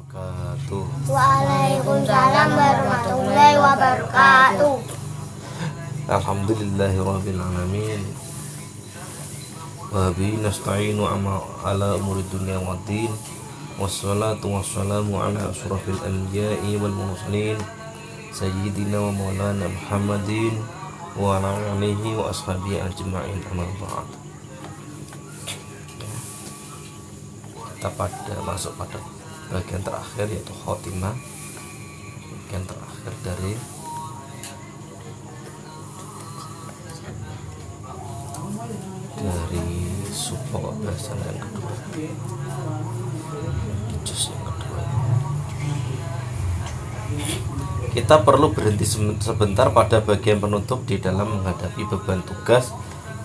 wabarakatuh. Waalaikumsalam warahmatullahi wabarakatuh. Alhamdulillahirabbil alamin. Wa bihi nasta'inu ala umuri dunya waddin. Wassalatu wassalamu ala asyrafil anbiya'i wal mursalin sayyidina wa maulana Muhammadin wa ala alihi wa ashabihi ajma'in, amma ba'd. Kita masuk pada bagian terakhir, yaitu khotimah, bagian terakhir dari subbab bahasan yang kedua, juz yang kedua. Kita perlu berhenti sebentar pada bagian penutup di dalam menghadapi beban tugas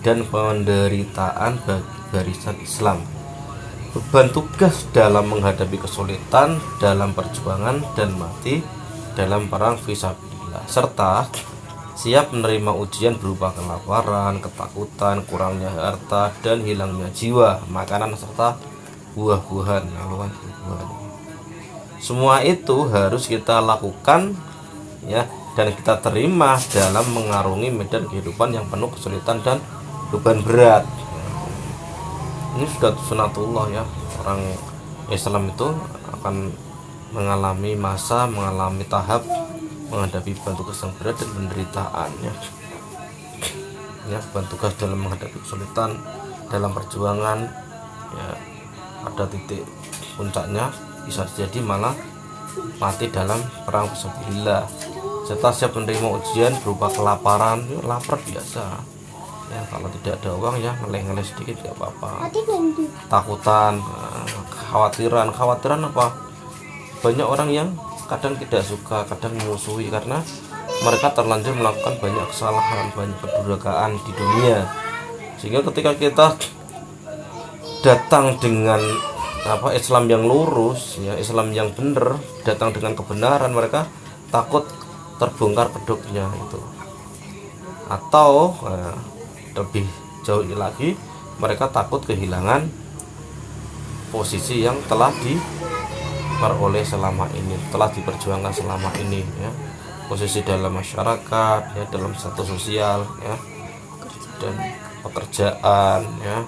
dan penderitaan bagi barisan Islam. Beban tugas dalam menghadapi kesulitan dalam perjuangan dan mati dalam perang fisabilillah, serta siap menerima ujian berupa kelaparan, ketakutan, kurangnya harta, dan hilangnya jiwa, makanan, serta buah-buahan. Semua itu harus kita lakukan, ya, dan kita terima dalam mengarungi medan kehidupan yang penuh kesulitan dan beban berat. Ini sudah sunatullah, ya. Orang Islam itu akan mengalami tahap menghadapi beban tugas yang berat dan penderitaan, ya, beban tugas dalam menghadapi kesulitan dalam perjuangan, ya, pada titik puncaknya bisa jadi malah mati dalam perang fisabilillah, serta siap menerima ujian berupa kelaparan, ya, lapar biasa, ya, kalau tidak ada uang, ya, ngeleh-ngeleh sedikit gak apa-apa. Takutan, kekhawatiran apa? Banyak orang yang kadang tidak suka, kadang memusuhi karena mereka terlanjur melakukan banyak kesalahan, banyak kedurhakaan di dunia, sehingga ketika kita datang dengan Islam yang lurus, ya, Islam yang benar, datang dengan kebenaran, mereka takut terbongkar kedoknya itu. Atau lebih jauh lagi, mereka takut kehilangan posisi yang telah diperoleh selama ini, telah diperjuangkan selama ini, ya, posisi dalam masyarakat, ya, dalam status sosial, ya, dan pekerjaan, ya,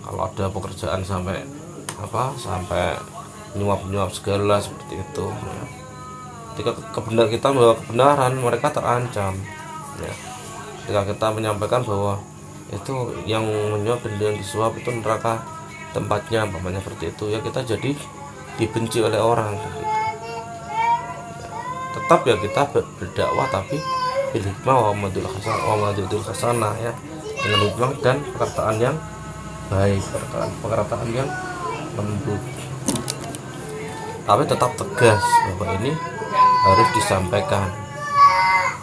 kalau ada pekerjaan sampai nyuap segala seperti itu, ya. Ketika kita membawa kebenaran, mereka terancam, ya. Ketika kita menyampaikan bahwa itu yang menyuap dan yang disuap itu neraka tempatnya, umpamanya seperti itu, ya, kita jadi dibenci oleh orang, gitu. Tetap, ya, kita berdakwah tapi bil hikmah wa madudul hasanah, ya, dengan hikmah dan perkataan yang baik, perkataan yang lembut, tapi tetap tegas bahwa ini harus disampaikan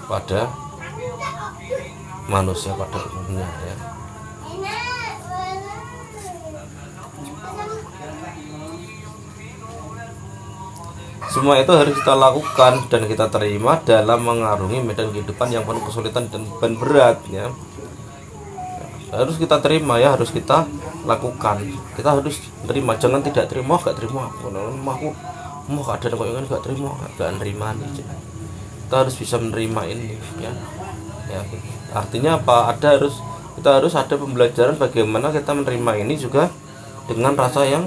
pada manusia pada umumnya, ya. Semua itu harus kita lakukan dan kita terima dalam mengarungi medan kehidupan yang penuh kesulitan dan beban berat, ya. Harus kita terima, ya, harus kita lakukan. Kita harus terima, jangan tidak terima, gak terima. Aku mau keadaan kok ingin gak terima, gak nerima nih. Kita harus bisa menerima ini, ya. Ya, artinya apa? Kita harus ada pembelajaran bagaimana kita menerima ini juga dengan rasa yang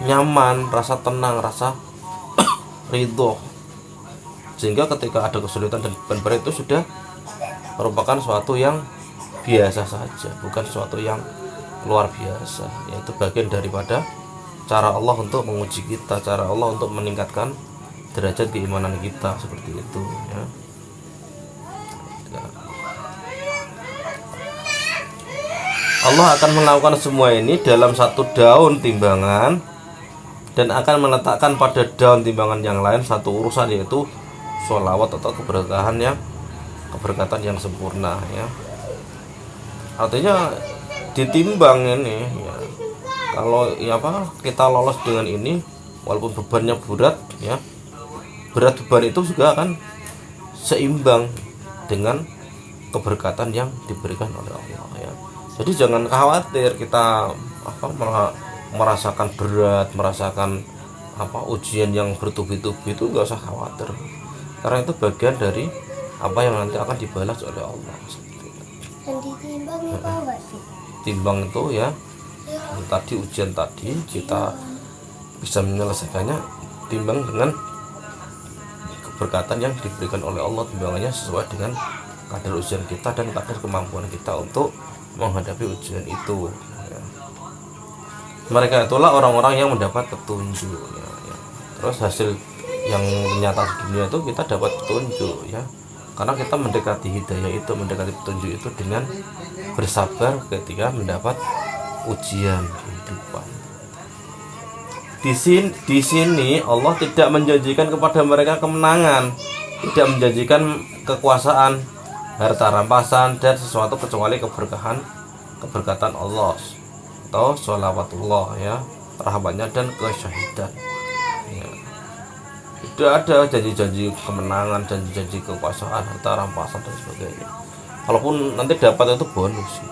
nyaman, rasa tenang, rasa ridho, sehingga ketika ada kesulitan dan beban berat itu sudah merupakan suatu yang biasa saja, bukan suatu yang luar biasa, yaitu bagian daripada cara Allah untuk menguji kita, cara Allah untuk meningkatkan derajat keimanan kita, seperti itu, ya. Allah akan melakukan semua ini dalam satu daun timbangan dan akan meletakkan pada daun timbangan yang lain satu urusan, yaitu sholawat atau keberkahan yang sempurna, ya. Artinya ditimbang ini, ya, kalau, ya, kita lolos dengan ini, walaupun bebannya berat, ya, berat beban itu juga akan seimbang dengan keberkatan yang diberikan oleh Allah, ya. Jadi jangan khawatir kita merasakan berat, merasakan ujian yang bertubi-tubi, itu nggak usah khawatir, karena itu bagian dari apa yang nanti akan dibalas oleh Allah. Dan ditimbang itu apa sih? Timbang itu ya tadi ujian tadi kita bisa menyelesaikannya, timbang dengan keberkatan yang diberikan oleh Allah, timbangannya sesuai dengan kadar ujian kita dan kadar kemampuan kita untuk menghadapi ujian itu ya. Mereka itulah orang-orang yang mendapat petunjuk ya. Terus hasil yang nyata di dunia itu kita dapat petunjuk ya, karena kita mendekati hidayah itu, mendekati petunjuk itu dengan bersabar ketika mendapat ujian kehidupan. Di sini Allah tidak menjanjikan kepada mereka kemenangan, tidak menjanjikan kekuasaan, harta rampasan dan sesuatu kecuali keberkatan Allah atau sholawatullah ya, rahmatnya dan kesyahidan ya. Tidak ada janji-janji kemenangan, janji-janji kekuasaan, harta rampasan dan sebagainya. Kalaupun nanti dapat itu bonus ya.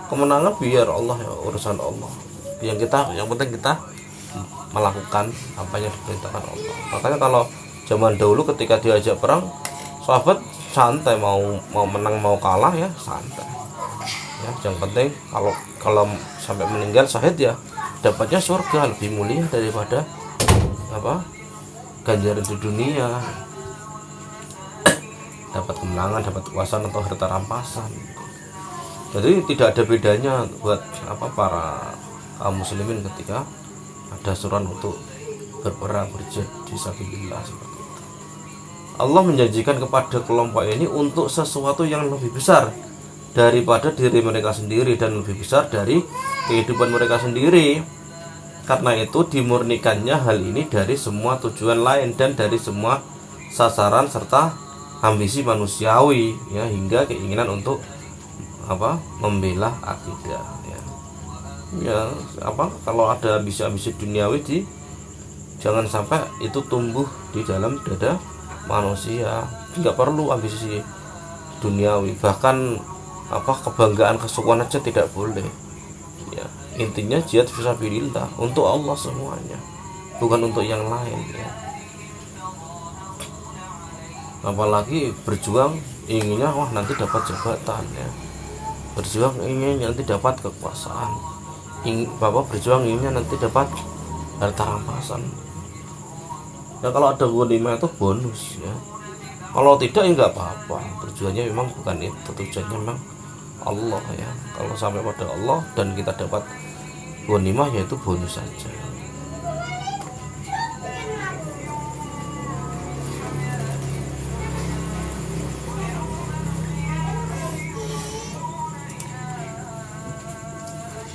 Kemenangan biar Allah ya, urusan Allah. Yang penting kita melakukan apa yang diperintahkan Allah. Makanya kalau zaman dahulu ketika diajak perang, sahabat santai, mau menang mau kalah ya santai ya. Yang penting kalau sampai meninggal syahid ya dapatnya surga, lebih mulia daripada ganjaran di dunia, dapat kemenangan, dapat kekuasaan atau harta rampasan. Jadi tidak ada bedanya buat para kaum muslimin ketika ada suruhan untuk berperang, berjihad fisabilillah seperti itu. Allah menjanjikan kepada kelompok ini untuk sesuatu yang lebih besar daripada diri mereka sendiri dan lebih besar dari kehidupan mereka sendiri. Karena itu dimurnikannya hal ini dari semua tujuan lain dan dari semua sasaran serta ambisi manusiawi ya, hingga keinginan untuk membela akidah ya. Kalau ada ambisi-ambisi duniawi jangan sampai itu tumbuh di dalam dada manusia. Tidak perlu ambisi duniawi, bahkan kebanggaan kesukuan aja tidak boleh ya. Intinya jihad fisabilillah untuk Allah semuanya, bukan untuk yang lain ya. Apalagi berjuang inginnya nanti dapat jabatan ya, berjuang ingin nanti dapat kekuasaan, berjuang inginnya nanti dapat harta rampasan ya. Kalau ada ghanimah itu bonus ya, kalau tidak ya nggak apa-apa. Tujuannya memang bukan itu, tujuannya memang Allah ya. Kalau sampai pada Allah dan kita dapat ghanimah ya itu bonus saja.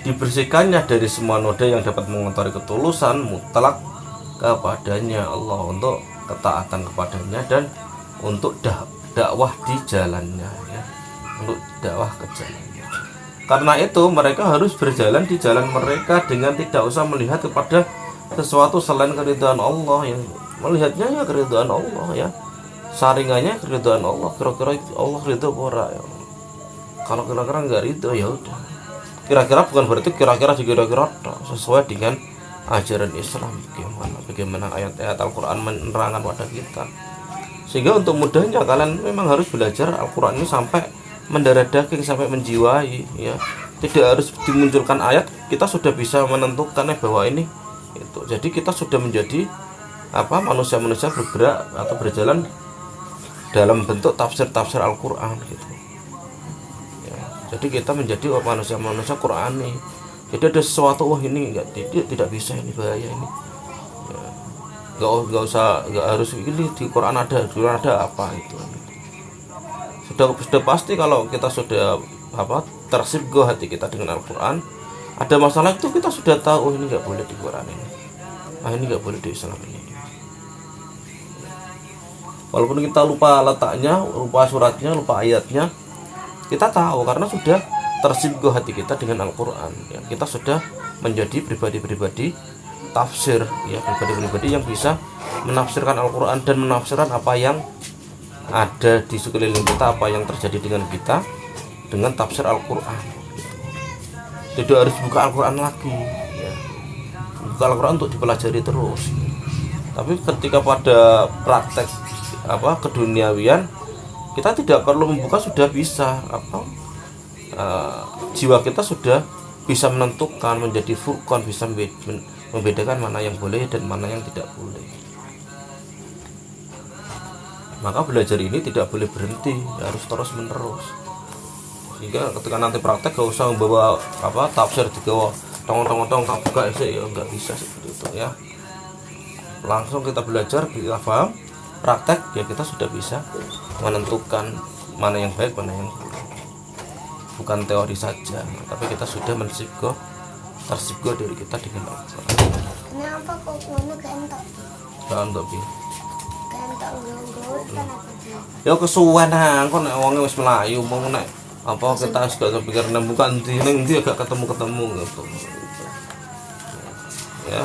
Dibersihkannya dari semua noda yang dapat mengotori ketulusan mutlak kepadanya Allah, untuk ketaatan kepadanya dan untuk dakwah di jalannya ya, untuk dakwah ke jalannya. Karena itu mereka harus berjalan di jalan mereka dengan tidak usah melihat kepada sesuatu selain keridhaan Allah ya. Melihatnya ya keridhaan Allah ya, saringannya keridhaan Allah. Kira-kira Allah ridho ora ya. Kalau kira-kira enggak ridho ya udah. Kira-kira bukan berarti kira-kira sesuai dengan ajaran Islam bagaimana ayat-ayat Al-Quran menerangkan pada kita. Sehingga untuk mudahnya kalian memang harus belajar Al-Quran ini sampai mendarah daging, sampai menjiwai ya. Tidak harus dimunculkan ayat kita sudah bisa menentukan bahwa ini itu. Jadi kita sudah menjadi manusia-manusia bergerak atau berjalan dalam bentuk tafsir Al-Quran gitu. Jadi kita menjadi manusia-manusia Qurani. Jadi ada sesuatu ini tidak bisa, ini bahaya ini. Ya. Nggak harus ini di Quran ada apa itu. Sudah pasti kalau kita sudah tersibgoh hati kita dengan Al-Quran, ada masalah itu kita sudah tahu ini nggak boleh di Quran ini. Ini nggak boleh di Islam ini. Walaupun kita lupa letaknya, lupa suratnya, lupa ayatnya, kita tahu karena sudah tersibgoh hati kita dengan Al-Quran ya. Kita sudah menjadi pribadi-pribadi tafsir ya, pribadi-pribadi yang bisa menafsirkan Al-Quran dan menafsirkan apa yang ada di sekeliling kita, apa yang terjadi dengan kita dengan tafsir Al-Quran. Tidak harus buka Al-Quran lagi ya. Buka Al-Quran untuk dipelajari terus. Tapi ketika pada praktek keduniawian, kita tidak perlu membuka, sudah bisa jiwa kita sudah bisa menentukan, menjadi furqan, bisa membedakan mana yang boleh dan mana yang tidak boleh. Maka belajar ini tidak boleh berhenti, harus terus menerus. Sehingga ketika nanti praktek gak usah membawa tafsir digawa tong tak buka ya, nggak bisa seperti itu ya. Langsung kita belajar, kita paham, praktek ya, kita sudah bisa menentukan mana yang baik, mana yang buruk. Bukan teori saja, tapi kita sudah tersibgo diri kita dengan Al-Quran. Kenapa kok ngono kentok? Kentok piye? Kentok nganggur kan apa dia? Ya kesuwen nang kok nek wonge wis mlayu mung nek kita gak kepikir bukan ndi agak ketemu gitu. Ya.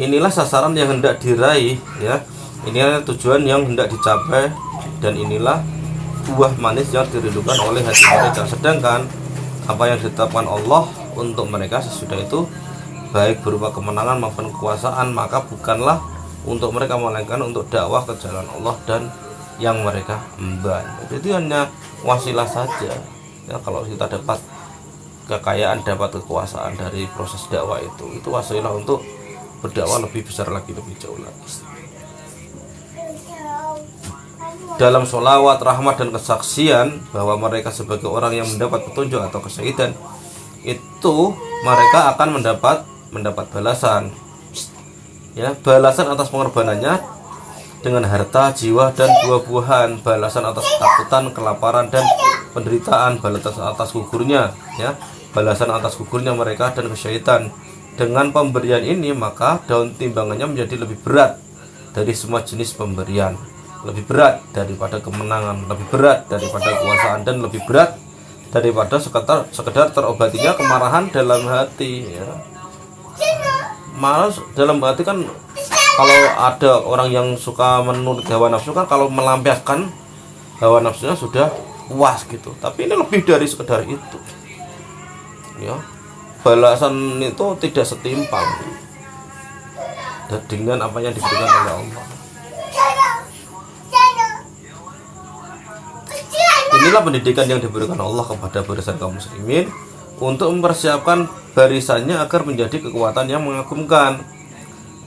Inilah sasaran yang hendak diraih ya. Inilah tujuan yang hendak dicapai, dan inilah buah manis yang dirindukan oleh hati mereka. Sedangkan apa yang ditetapkan Allah untuk mereka sesudah itu, baik berupa kemenangan maupun kekuasaan, maka bukanlah untuk mereka, melainkan untuk dakwah ke jalan Allah dan yang mereka emban. Jadi hanya wasilah saja ya. Kalau kita dapat kekayaan, dapat kekuasaan dari proses dakwah itu wasilah untuk berdakwah lebih besar lagi, lebih jauh lagi. Dalam sholawat, rahmat, dan kesaksian bahwa mereka sebagai orang yang mendapat petunjuk atau kesyahidan, itu mereka akan mendapat balasan ya, balasan atas pengorbanannya dengan harta, jiwa, dan buah-buahan, balasan atas ketakutan, kelaparan, dan penderitaan, balasan atas gugurnya ya, balasan atas gugurnya mereka dan kesyahidan. Dengan pemberian ini maka daun timbangannya menjadi lebih berat dari semua jenis pemberian, lebih berat daripada kemenangan, lebih berat daripada kekuasaan, dan lebih berat daripada sekedar terobatinya kemarahan dalam hati ya. Malas dalam hati kan, kalau ada orang yang suka menurut hawa nafsu kan, kalau melampiaskan hawa nafsunya sudah puas gitu. Tapi ini lebih dari sekedar itu ya. Balasan itu tidak setimpal dengan apa yang diberikan oleh Allah. Inilah pendidikan yang diberikan Allah kepada barisan kaum muslimin untuk mempersiapkan barisannya agar menjadi kekuatan yang mengagumkan.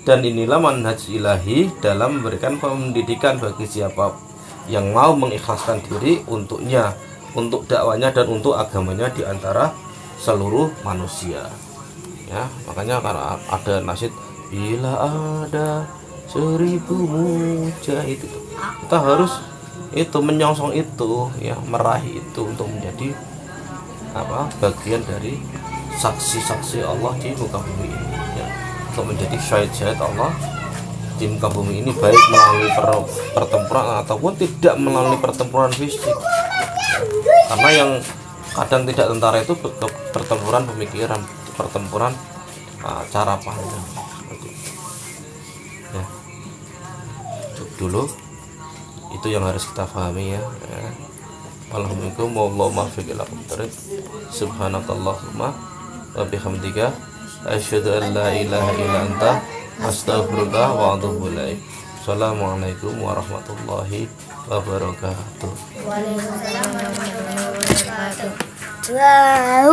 Dan inilah manhaj ilahi dalam memberikan pendidikan bagi siapa yang mau mengikhlaskan diri untuknya, untuk dakwanya dan untuk agamanya di antara seluruh manusia ya. Makanya karena ada nasyid, bila ada 1000 mujahid, kita harus menyongsong itu ya, meraih itu untuk menjadi bagian dari saksi-saksi Allah di muka bumi ini ya, untuk menjadi syahid-syahid Allah di muka bumi ini, baik melalui pertempuran ataupun tidak melalui pertempuran fisik. Karena yang kadang tidak tentara itu pertempuran pemikiran, pertempuran cara pandang ya. Cukup dulu itu yang harus kita pahami ya. Alhamdulillah, wallahu muwaffiq ila aqwamit. Subhanakallahumma wa bihamdika asyhadu an la ilaha illa anta astaghfiruka wa atubu ilaik. Assalamualaikum warahmatullahi wabarakatuh. Waalaikumsalam warahmatullahi wabarakatuh. Wow.